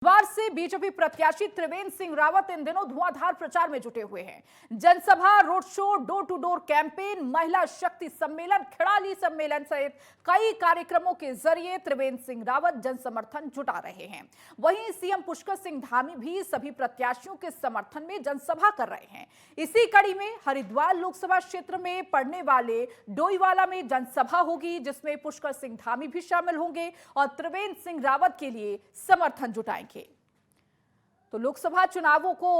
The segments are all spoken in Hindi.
वार से बीजेपी प्रत्याशी त्रिवेंद्र सिंह रावत इन दिनों धुआंधार प्रचार में जुटे हुए हैं। जनसभा, road show, door to door campaign, महिला शक्ति सम्मेलन, खिड़ाली सम्मेलन सहित कई कार्यक्रमों के जरिए त्रिवेंद्र सिंह रावत जन समर्थन जुटा रहे हैं। वहीं सीएम पुष्कर सिंह धामी भी सभी प्रत्याशियों के समर्थन में जनसभा कर रहे हैं। इसी कड़ी में हरिद्वार लोकसभा क्षेत्र में पड़ने वाले डोईवाला में जनसभा होगी, जिसमें पुष्कर सिंह धामी भी शामिल होंगे और त्रिवेंद्र सिंह रावत के लिए समर्थन जुटाएंगे। तो लोकसभा चुनावों को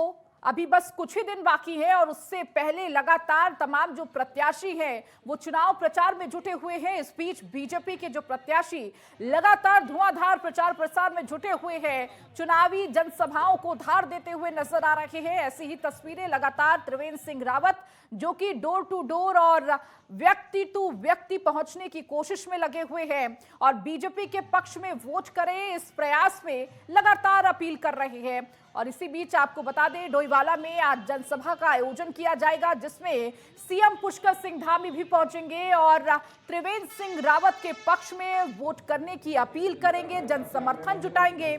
अभी बस कुछ ही दिन बाकी है और उससे पहले लगातार तमाम जो प्रत्याशी हैं वो चुनाव प्रचार में जुटे हुए हैं। इस बीच बीजेपी के जो प्रत्याशी लगातार धुआंधार प्रचार प्रसार में जुटे हुए हैं, चुनावी जनसभाओं को धार देते हुए नजर आ रहे हैं। ऐसी ही तस्वीरें लगातार त्रिवेंद्र सिंह रावत जो कि डोर टू डोर और व्यक्ति टू व्यक्ति पहुंचने की कोशिश में लगे हुए हैं और बीजेपी के पक्ष में वोट करें इस प्रयास में लगातार अपील कर रहे हैं। और इसी बीच आपको बता दें, डोईवाला में आज जनसभा का आयोजन किया जाएगा, जिसमें सीएम पुष्कर सिंह धामी भी पहुंचेंगे और त्रिवेंद्र सिंह रावत के पक्ष में वोट करने की अपील करेंगे, जन समर्थन जुटाएंगे।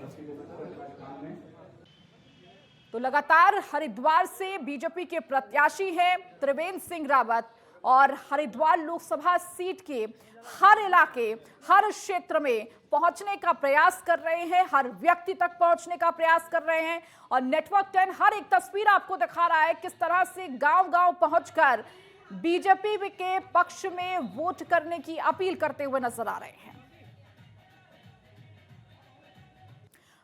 तो लगातार हरिद्वार से बीजेपी के प्रत्याशी हैं त्रिवेंद्र सिंह रावत और हरिद्वार लोकसभा सीट के हर इलाके, हर क्षेत्र में पहुंचने का प्रयास कर रहे हैं, हर व्यक्ति तक पहुंचने का प्रयास कर रहे हैं। और नेटवर्क 10 हर एक तस्वीर आपको दिखा रहा है किस तरह से गांव-गांव पहुंचकर बीजेपी के पक्ष में वोट करने की अपील करते हुए नजर आ रहे हैं।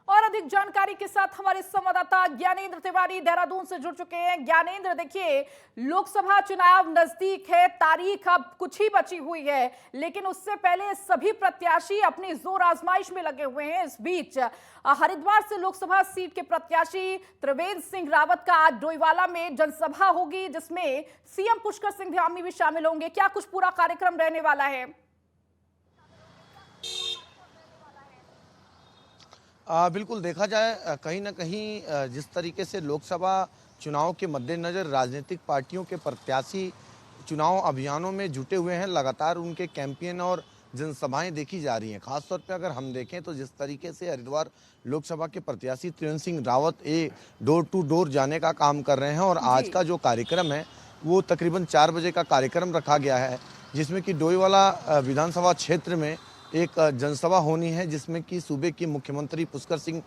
और अधिक जानकारी के साथ हमारे संवाददाता ज्ञानेंद्र तिवारी देहरादून से जुड़ चुके हैं। ज्ञानेंद्र, देखिए लोकसभा चुनाव नजदीक है, तारीख अब कुछ ही बची हुई है, लेकिन उससे पहले सभी प्रत्याशी अपनी जोर आजमाइश में लगे हुए हैं। इस बीच हरिद्वार से लोकसभा सीट के प्रत्याशी त्रिवेंद्र सिंह रावत का आज डोईवाला में जनसभा होगी, जिसमें सीएम पुष्कर सिंह धामी भी शामिल होंगे। क्या कुछ पूरा कार्यक्रम रहने वाला है? बिल्कुल, देखा जाए कहीं ना कहीं जिस तरीके से लोकसभा चुनाव के मद्देनज़र राजनीतिक पार्टियों के प्रत्याशी चुनाव अभियानों में जुटे हुए हैं, लगातार उनके कैंपेन और जनसभाएं देखी जा रही हैं। खासतौर पे अगर हम देखें तो जिस तरीके से हरिद्वार लोकसभा के प्रत्याशी Trivendra Singh Rawat door to door जाने का काम कर रहे हैं और आज का जो कार्यक्रम है वो तकरीबन 4 बजे का कार्यक्रम रखा गया है, जिसमें कि डोईवाला विधानसभा क्षेत्र में एक जनसभा होनी है, जिसमें कि सूबे के मुख्यमंत्री पुष्कर सिंह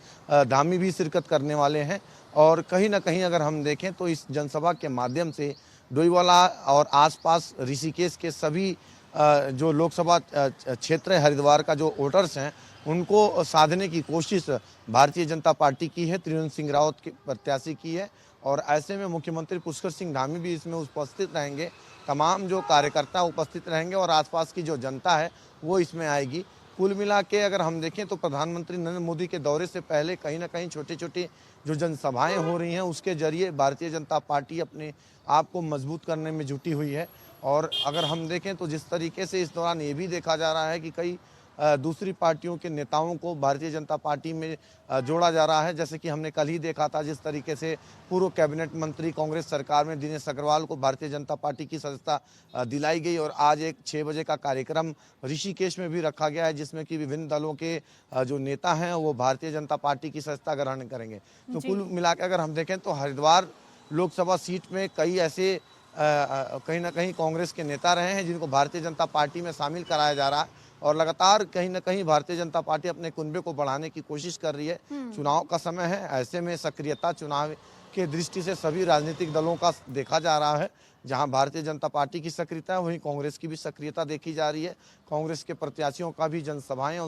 धामी भी शिरकत करने वाले हैं। और कहीं ना कहीं अगर हम देखें तो इस जनसभा के माध्यम से डोईवाला और आसपास ऋषिकेश के सभी जो लोकसभा क्षेत्र है हरिद्वार का जो वोटर्स हैं उनको साधने की कोशिश भारतीय जनता पार्टी की है, त्रिवेंद्र सिंह रावत के प्रत्याशी की है। और ऐसे में मुख्यमंत्री पुष्कर सिंह धामी भी इसमें उपस्थित रहेंगे, तमाम जो कार्यकर्ता उपस्थित रहेंगे और आसपास की जो जनता है वो इसमें आएगी। कुल मिला के अगर हम देखें तो प्रधानमंत्री नरेंद्र मोदी के दौरे से पहले कहीं ना कहीं छोटी छोटी जो जनसभाएं हो रही हैं उसके जरिए भारतीय जनता पार्टी अपने आप को मजबूत करने में जुटी हुई है। और अगर हम देखें तो जिस तरीके से इस दौरान ये भी देखा जा रहा है कि कई दूसरी पार्टियों के नेताओं को भारतीय जनता पार्टी में जोड़ा जा रहा है, जैसे कि हमने कल ही देखा था जिस तरीके से पूर्व कैबिनेट मंत्री कांग्रेस सरकार में दिनेश अग्रवाल को भारतीय जनता पार्टी की सदस्यता दिलाई गई। और आज एक 6 बजे का कार्यक्रम ऋषिकेश में भी रखा गया है, जिसमें कि विभिन्न दलों के जो नेता हैं वो भारतीय जनता पार्टी की सदस्यता ग्रहण करेंगे। तो कुल मिलाकर अगर हम देखें तो हरिद्वार लोकसभा सीट में कई ऐसे कहीं ना कहीं कांग्रेस के नेता रहे हैं जिनको भारतीय जनता पार्टी में शामिल कराया जा रहा है और लगातार कहीं ना कहीं भारतीय जनता पार्टी अपने कुनबे को बढ़ाने की कोशिश कर रही है। चुनाव का समय है, ऐसे में सक्रियता चुनाव के दृष्टि से सभी राजनीतिक दलों का देखा जा रहा है। जहां भारतीय जनता पार्टी की सक्रियता है वहीं कांग्रेस की भी सक्रियता देखी जा रही है। कांग्रेस के प्रत्याशियों का भी जनसभाएं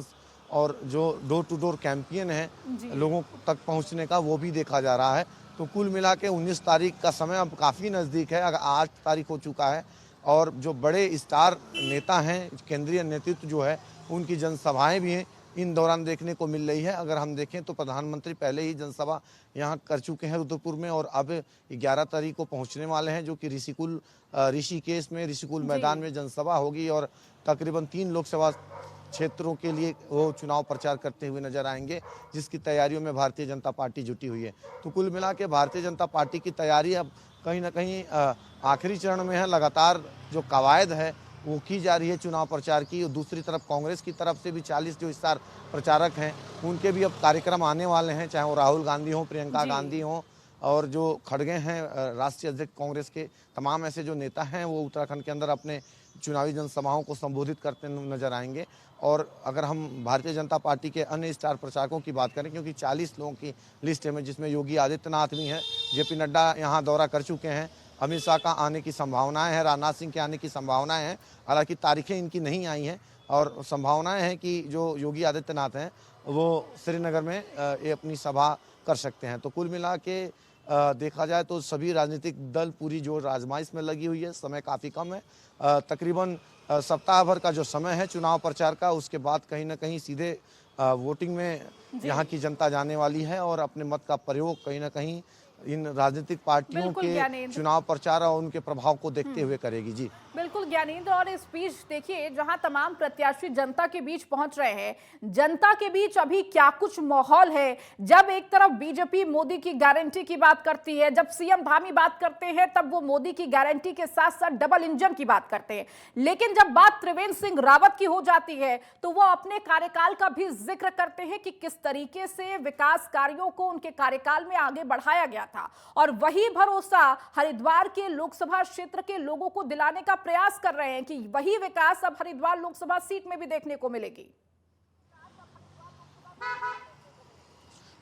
और जो डोर टू डोर कैंपेन है लोगों तक पहुँचने का वो भी देखा जा रहा है। तो कुल मिला के 19 तारीख का समय अब काफ़ी नज़दीक है, अगर 8 तारीख हो चुका है और जो बड़े स्टार नेता हैं, केंद्रीय नेतृत्व जो है उनकी जनसभाएं भी हैं इन दौरान देखने को मिल रही है। अगर हम देखें तो प्रधानमंत्री पहले ही जनसभा यहां कर चुके हैं रुद्रपुर में और अब 11 तारीख को पहुंचने वाले हैं, जो कि ऋषिकेश में ऋषिकुल मैदान में जनसभा होगी और तकरीबन 3 लोकसभा क्षेत्रों के लिए वो चुनाव प्रचार करते हुए नजर आएंगे, जिसकी तैयारियों में भारतीय जनता पार्टी जुटी हुई है। तो कुल मिला के भारतीय जनता पार्टी की तैयारी अब कहीं ना कहीं आखिरी चरण में है। लगातार जो कवायद है वो की जा रही है चुनाव प्रचार की। और दूसरी तरफ कांग्रेस की तरफ से भी 40 जो स्टार प्रचारक हैं उनके भी अब कार्यक्रम आने वाले हैं, चाहे वो राहुल गांधी हो, प्रियंका गांधी हो, और जो खड़गे हैं राष्ट्रीय अध्यक्ष कांग्रेस के, तमाम ऐसे जो नेता हैं वो उत्तराखंड के अंदर अपने चुनावी जनसभाओं को संबोधित करते नजर आएंगे। और अगर हम भारतीय जनता पार्टी के अन्य स्टार प्रचारकों की बात करें, क्योंकि 40 लोगों की लिस्ट है जिसमें योगी आदित्यनाथ भी हैं, जेपी नड्डा यहाँ दौरा कर चुके हैं, अमित शाह का आने की संभावनाएं हैं, राजनाथ सिंह के आने की संभावनाएं हैं। हालांकि तारीखें इनकी नहीं आई हैं और संभावनाएं हैं कि जो योगी आदित्यनाथ हैं वो श्रीनगर में ये अपनी सभा कर सकते हैं। तो कुल मिला के देखा जाए तो सभी राजनीतिक दल पूरी जोर आजमाइश में लगी हुई है। समय काफ़ी कम है, तकरीबन सप्ताह भर का जो समय है चुनाव प्रचार का, उसके बाद कहीं ना कहीं सीधे वोटिंग में यहाँ की जनता जाने वाली है और अपने मत का प्रयोग कहीं ना कहीं इन राजनीतिक पार्टियों के चुनाव प्रचार और उनके प्रभाव को देखते हुए करेगी। जी बिल्कुल ज्ञानेंद्र, और इस बीच देखिए जहां तमाम प्रत्याशी जनता के बीच पहुंच रहे हैं, जनता के बीच अभी क्या कुछ माहौल है। जब एक तरफ बीजेपी मोदी की गारंटी की बात करती है, जब सीएम धामी बात करते हैं, तब वो मोदी की गारंटी के साथ साथ डबल इंजन की बात करते हैं। लेकिन जब बात त्रिवेंद्र सिंह रावत की हो जाती है तो वो अपने कार्यकाल का भी जिक्र करते हैं कि किस तरीके से विकास कार्यों को उनके कार्यकाल में आगे बढ़ाया गया था, और वही भरोसा हरिद्वार के लोकसभा क्षेत्र के लोगों को दिलाने का प्रयास कर रहे हैं कि वही विकास अब हरिद्वार लोकसभा सीट में भी देखने को मिलेगी।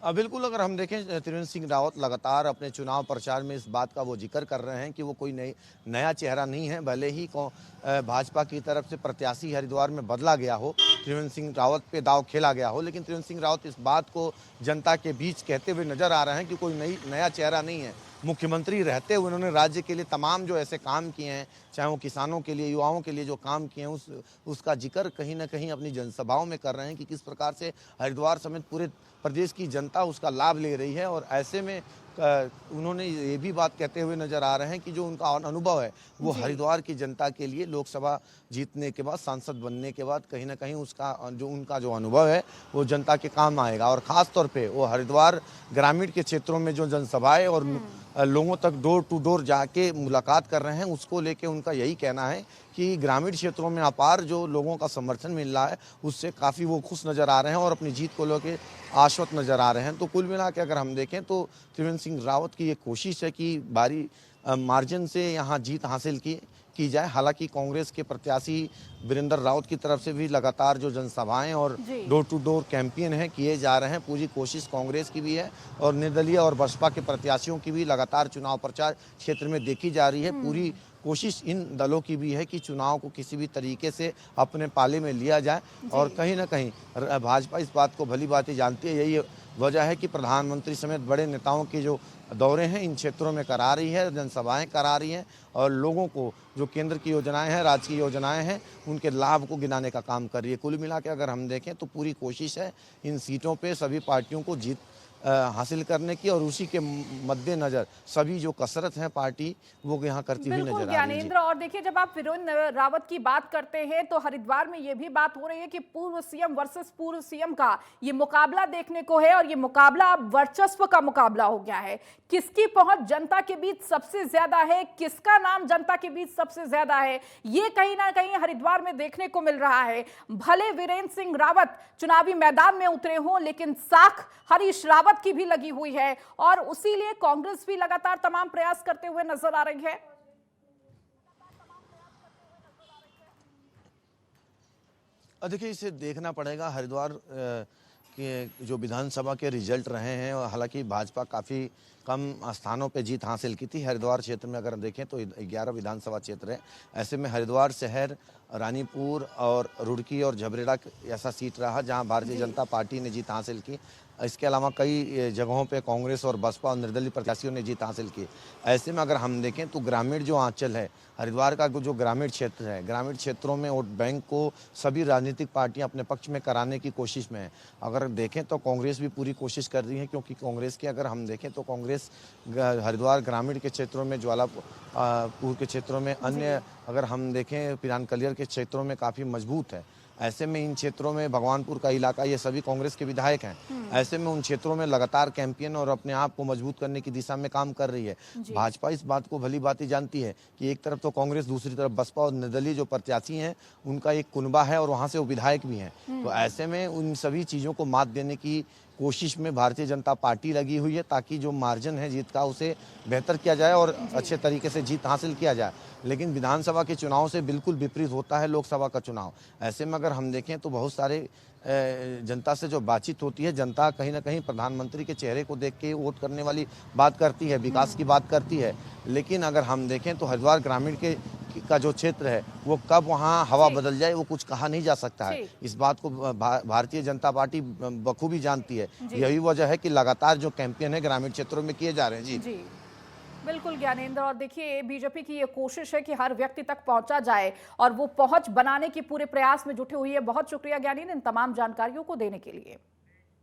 बिल्कुल, अगर हम देखें त्रिवेंद्र सिंह रावत लगातार अपने चुनाव प्रचार में इस बात का वो जिक्र कर रहे हैं कि वो कोई नया चेहरा नहीं है। भले ही भाजपा की तरफ से प्रत्याशी हरिद्वार में बदला गया हो, त्रिवेंद्र सिंह रावत पे दाव खेला गया हो, लेकिन त्रिवेंद्र सिंह रावत इस बात को जनता के बीच कहते हुए नजर आ रहे हैं कि कोई नया चेहरा नहीं है। मुख्यमंत्री रहते हुए उन्होंने राज्य के लिए तमाम जो ऐसे काम किए हैं, चाहे वो किसानों के लिए, युवाओं के लिए जो काम किए हैं, उसका जिक्र कहीं ना कहीं अपनी जनसभाओं में कर रहे हैं कि किस प्रकार से हरिद्वार समेत पूरे प्रदेश की जनता उसका लाभ ले रही है। और ऐसे में उन्होंने ये भी बात कहते हुए नजर आ रहे हैं कि जो उनका अनुभव है वो हरिद्वार की जनता के लिए लोकसभा जीतने के बाद, सांसद बनने के बाद कहीं ना कहीं उनका जो अनुभव है वो जनता के काम आएगा। और ख़ास तौर पे वो हरिद्वार ग्रामीण के क्षेत्रों में जो जनसभाएं और लोगों तक डोर टू डोर जाके मुलाकात कर रहे हैं, उसको लेके उनका यही कहना है कि ग्रामीण क्षेत्रों में अपार जो लोगों का समर्थन मिल रहा है उससे काफ़ी वो खुश नज़र आ रहे हैं और अपनी जीत को लेकर आश्वस्त नज़र आ रहे हैं। तो कुल मिला के अगर हम देखें तो त्रिवेंद्र सिंह रावत की ये कोशिश है कि भारी मार्जिन से यहाँ जीत हासिल की जाए। हालांकि कांग्रेस के प्रत्याशी वीरेंद्र रावत की तरफ से भी लगातार जो जनसभाएं और डोर टू डोर कैंपेन है किए जा रहे हैं, पूरी कोशिश कांग्रेस की भी है और निर्दलीय और बसपा के प्रत्याशियों की भी लगातार चुनाव प्रचार क्षेत्र में देखी जा रही है। पूरी कोशिश इन दलों की भी है कि चुनाव को किसी भी तरीके से अपने पाले में लिया जाए। और कहीं ना कहीं भाजपा इस बात को भली भांति जानती है, यही वजह है कि प्रधानमंत्री समेत बड़े नेताओं के जो दौरे हैं इन क्षेत्रों में करा रही है, जनसभाएं करा रही हैं और लोगों को जो केंद्र की योजनाएं हैं, राज्य की योजनाएं हैं, उनके लाभ को गिनाने का काम कर रही है। कुल मिला के अगर हम देखें तो पूरी कोशिश है इन सीटों पे सभी पार्टियों को जीत हासिल करने की, और उसी के मद्देनजर सभी जो कसरत है पार्टी वो यहाँ करती हुई नजर आ रही है। ज्ञानेंद्र, और देखिए जब आप वीरेंद्र रावत की बात करते हैं तो हरिद्वार में ये भी बात हो रही है कि पूर्व सीएम वर्सेस पूर्व सीएम का ये मुकाबला देखने को है, और ये मुकाबला अब वर्चस्व का मुकाबला हो गया है। किसकी पहुंच जनता के बीच सबसे ज्यादा है, किसका नाम जनता के बीच सबसे ज्यादा है, ये कहीं ना कहीं हरिद्वार में देखने को मिल रहा है। भले वीरेंद्र सिंह रावत चुनावी मैदान में उतरे हों, लेकिन साख हरीश रावत की भी लगी हुई है और उसी लिए कांग्रेस भी लगातार तमाम प्रयास करते हुए नजर आ रही है। देखिए, इसे देखना पड़ेगा। हरिद्वार के जो विधानसभा के रिजल्ट रहे हैं, हालांकि भाजपा काफ़ी कम स्थानों पे जीत हासिल की थी। हरिद्वार क्षेत्र में अगर देखें तो 11 विधानसभा क्षेत्र है। ऐसे में हरिद्वार शहर, रानीपुर और रुड़की और झबरेड़ा ऐसा सीट रहा जहां भारतीय जनता पार्टी ने जीत हासिल की। इसके अलावा कई जगहों पे कांग्रेस और बसपा और निर्दलीय प्रत्याशियों ने जीत हासिल की। ऐसे में अगर हम देखें तो ग्रामीण जो आंचल है हरिद्वार का, जो ग्रामीण क्षेत्र है, ग्रामीण क्षेत्रों में वोट बैंक को सभी राजनीतिक पार्टियां अपने पक्ष में कराने की कोशिश में है। अगर देखें तो कांग्रेस भी पूरी कोशिश कर रही है, क्योंकि कांग्रेस की अगर हम देखें तो कांग्रेस हरिद्वार ग्रामीण के क्षेत्रों में, ज्वालापुर के क्षेत्रों में, अन्य अगर हम देखें पिरान कलियर के क्षेत्रों में काफ़ी मजबूत है। ऐसे में इन क्षेत्रों में भगवानपुर का इलाका ये सभी कांग्रेस के विधायक हैं। ऐसे में उन क्षेत्रों में लगातार कैंपेन और अपने आप को मजबूत करने की दिशा में काम कर रही है। भाजपा इस बात को भली भांति जानती है कि एक तरफ तो कांग्रेस, दूसरी तरफ बसपा और निर्दलीय जो प्रत्याशी हैं उनका एक कुनबा है और वहाँ से वो विधायक भी हैं। तो ऐसे में उन सभी चीज़ों को मात देने की कोशिश में भारतीय जनता पार्टी लगी हुई है ताकि जो मार्जिन है जीत का उसे बेहतर किया जाए और अच्छे तरीके से जीत हासिल किया जाए। लेकिन विधानसभा के चुनाव से बिल्कुल विपरीत होता है लोकसभा का चुनाव। ऐसे में अगर हम देखें तो बहुत सारे जनता से जो बातचीत होती है, जनता कहीं ना कहीं प्रधानमंत्री के चेहरे को देख के वोट करने वाली बात करती है, विकास की बात करती है। लेकिन अगर हम देखें तो हरिद्वार ग्रामीण का जो क्षेत्र है वो कब वहाँ हवा बदल जाए वो कुछ कहा नहीं जा सकता है। इस बात को भारतीय जनता पार्टी बखूबी जानती है। यही वजह है कि लगातार जो कैंपेन है ग्रामीण क्षेत्रों में किए जा रहे हैं। जी बिल्कुल ज्ञानेंद्र, और देखिए बीजेपी की ये कोशिश है कि हर व्यक्ति तक पहुंचा जाए और वो पहुंच बनाने की पूरे प्रयास में जुटी हुई है। बहुत शुक्रिया ज्ञानेंद्र इन तमाम जानकारियों को देने के लिए।